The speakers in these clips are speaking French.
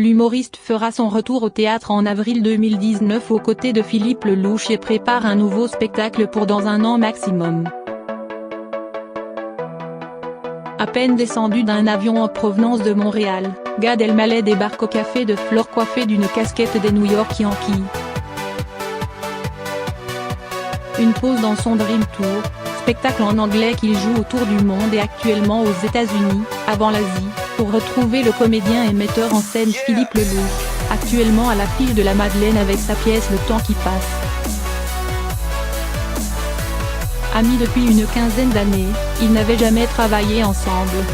l'humoriste fera son retour au théâtre en avril 2019 aux côtés de Philippe Lelouch et prépare un nouveau spectacle pour dans un an maximum. À peine descendu d'un avion en provenance de Montréal, Gad Elmaleh débarque au Café de Flore coiffé d'une casquette des New York Yankees. Une pause dans son Dream Tour, spectacle en anglais qu'il joue autour du monde et actuellement aux États-Unis, avant l'Asie, pour retrouver le comédien et metteur en scène Philippe Lelouch, actuellement à l'affiche de la Madeleine avec sa pièce Le temps qui passe. Amis depuis une quinzaine d'années, ils n'avaient jamais travaillé ensemble.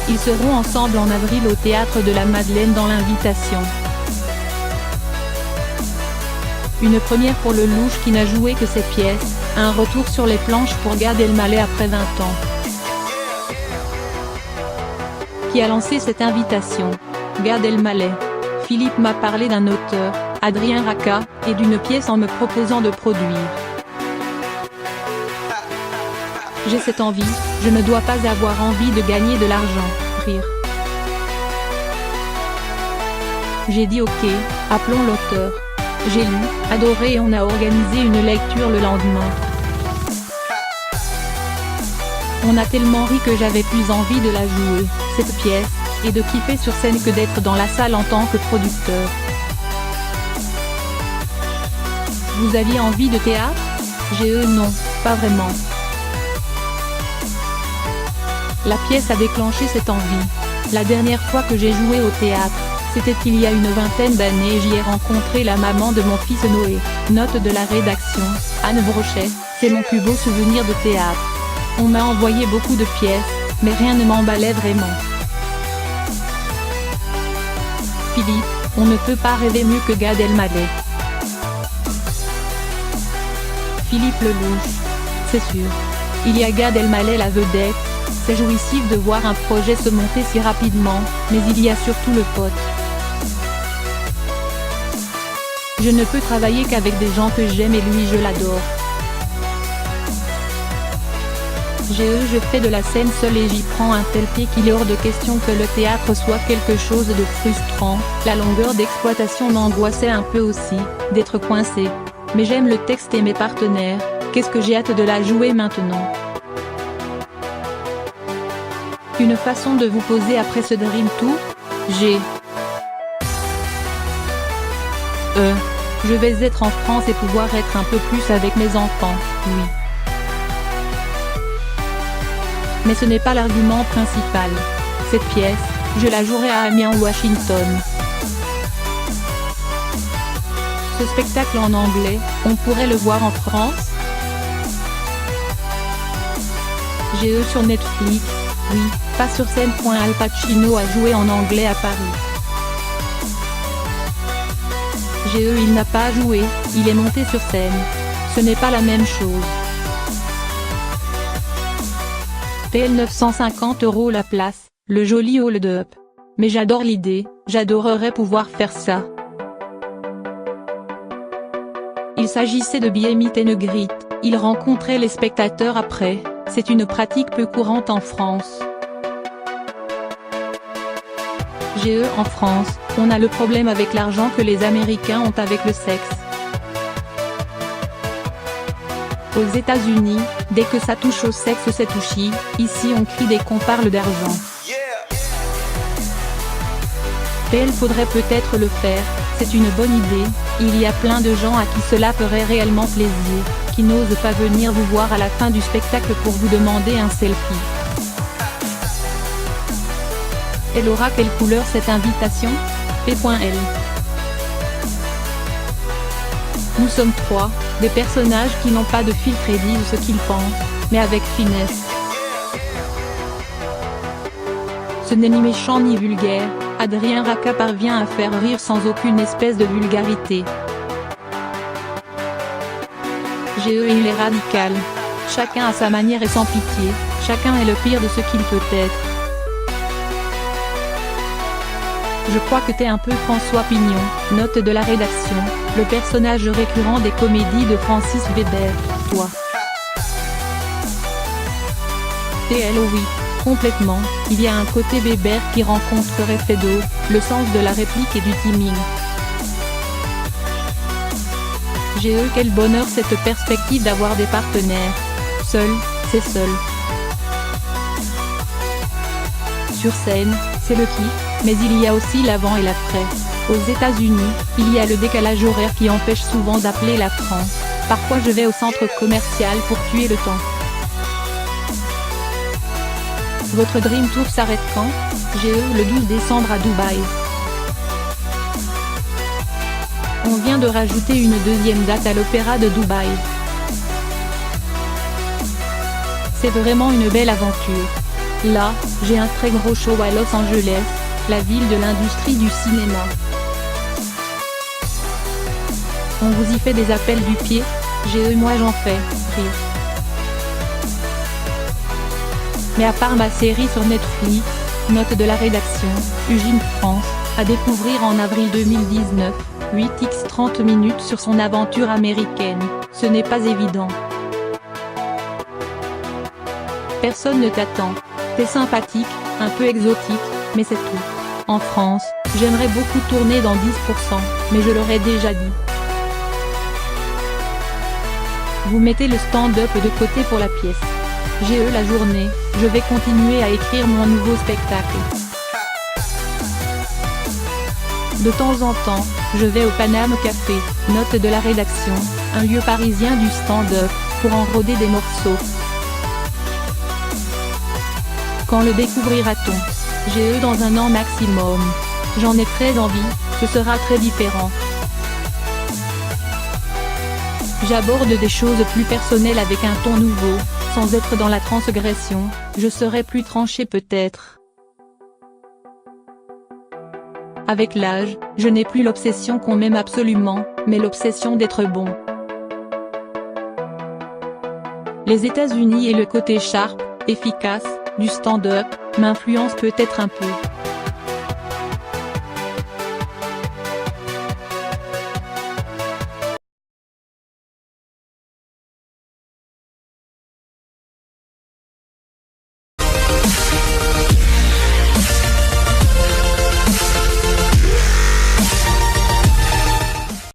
Ils seront ensemble en avril au Théâtre de la Madeleine dans l'invitation. Une première pour Lelouch qui n'a joué que cette pièce, un retour sur les planches pour Gad Elmaleh après 20 ans. Qui a lancé cette invitation? Gad Elmaleh. Philippe m'a parlé d'un auteur, Adrien Racah, et d'une pièce en me proposant de produire. J'ai cette envie, je ne dois pas avoir envie de gagner de l'argent, rire. J'ai dit ok, appelons l'auteur. J'ai lu, adoré et on a organisé une lecture le lendemain. On a tellement ri que j'avais plus envie de la jouer, cette pièce, et de kiffer sur scène que d'être dans la salle en tant que producteur. Vous aviez envie de théâtre? Non, pas vraiment. La pièce a déclenché cette envie. La dernière fois que j'ai joué au théâtre, c'était il y a une vingtaine d'années et j'y ai rencontré la maman de mon fils Noé. Note de la rédaction, Anne Brochet, c'est mon plus beau souvenir de théâtre. On m'a envoyé beaucoup de pièces, mais rien ne m'emballait vraiment. Philippe, on ne peut pas rêver mieux que Gad Elmaleh. Philippe Lelouch. C'est sûr. Il y a Gad Elmaleh la vedette, c'est jouissif de voir un projet se monter si rapidement, mais il y a surtout le pote. Je ne peux travailler qu'avec des gens que j'aime et lui je l'adore. Je fais de la scène seul et j'y prends un tel pied qu'il est hors de question que le théâtre soit quelque chose de frustrant. La longueur d'exploitation m'angoissait un peu aussi, d'être coincé. Mais j'aime le texte et mes partenaires, qu'est-ce que j'ai hâte de la jouer maintenant. Une façon de vous poser après ce Dream Tour? Je vais être en France et pouvoir être un peu plus avec mes enfants, oui. Mais ce n'est pas l'argument principal. Cette pièce, je la jouerai à Amiens ou Washington. Ce spectacle en anglais, on pourrait le voir en France? Sur Netflix, oui, pas sur scène. Al Pacino a joué en anglais à Paris. Il n'a pas joué, il est monté sur scène. Ce n'est pas la même chose. PL 950 € la place, le joli hold-up. Mais j'adore l'idée, j'adorerais pouvoir faire ça. Il s'agissait de billets meet and greet, il rencontrait les spectateurs après, c'est une pratique peu courante en France. En France, on a le problème avec l'argent que les Américains ont avec le sexe. Aux États-Unis, dès que ça touche au sexe c'est touchy, ici on crie dès qu'on parle d'argent. PL faudrait peut-être le faire, c'est une bonne idée, il y a plein de gens à qui cela ferait réellement plaisir, qui n'osent pas venir vous voir à la fin du spectacle pour vous demander un selfie. Elle aura quelle couleur cette invitation? P.L. Nous sommes 3, des personnages qui n'ont pas de filtre et disent ce qu'ils pensent, mais avec finesse. Ce n'est ni méchant ni vulgaire, Adrien Racah parvient à faire rire sans aucune espèce de vulgarité. Il est radical. Chacun à sa manière et sans pitié, chacun est le pire de ce qu'il peut être. Je crois que t'es un peu François Pignon, note de la rédaction, le personnage récurrent des comédies de Francis Weber, toi. PL oui. Complètement, il y a un côté Weber qui rencontrerait Fedot, le sens de la réplique et du timing. Quel bonheur cette perspective d'avoir des partenaires. Seul, c'est seul. Sur scène, c'est le kiff, mais il y a aussi l'avant et l'après. Aux États-Unis, il y a le décalage horaire qui empêche souvent d'appeler la France. Parfois je vais au centre commercial pour tuer le temps. Votre Dream Tour s'arrête quand? Le 12 décembre à Dubaï. On vient de rajouter une deuxième date à l'Opéra de Dubaï. C'est vraiment une belle aventure. Là, j'ai un très gros show à Los Angeles, la ville de l'industrie du cinéma. On vous y fait des appels du pied? Moi j'en fais, rire. Mais à part ma série sur Netflix, note de la rédaction, Ugine France, à découvrir en avril 2019, 8x 30 minutes sur son aventure américaine, ce n'est pas évident. Personne ne t'attend. T'es sympathique, un peu exotique, mais c'est tout. En France, j'aimerais beaucoup tourner dans 10%, mais je l'aurais déjà dit. Vous mettez le stand-up de côté pour la pièce. La journée, je vais continuer à écrire mon nouveau spectacle. De temps en temps, je vais au Paname Café, note de la rédaction, un lieu parisien du stand-up, pour enroder des morceaux. Quand le découvrira-t-on? Dans un an maximum. J'en ai très envie, ce sera très différent. J'aborde des choses plus personnelles avec un ton nouveau, sans être dans la transgression, je serai plus tranché peut-être. Avec l'âge, je n'ai plus l'obsession qu'on m'aime absolument, mais l'obsession d'être bon. Les États-Unis et le côté sharp, efficace, du stand-up, m'influencent peut-être un peu.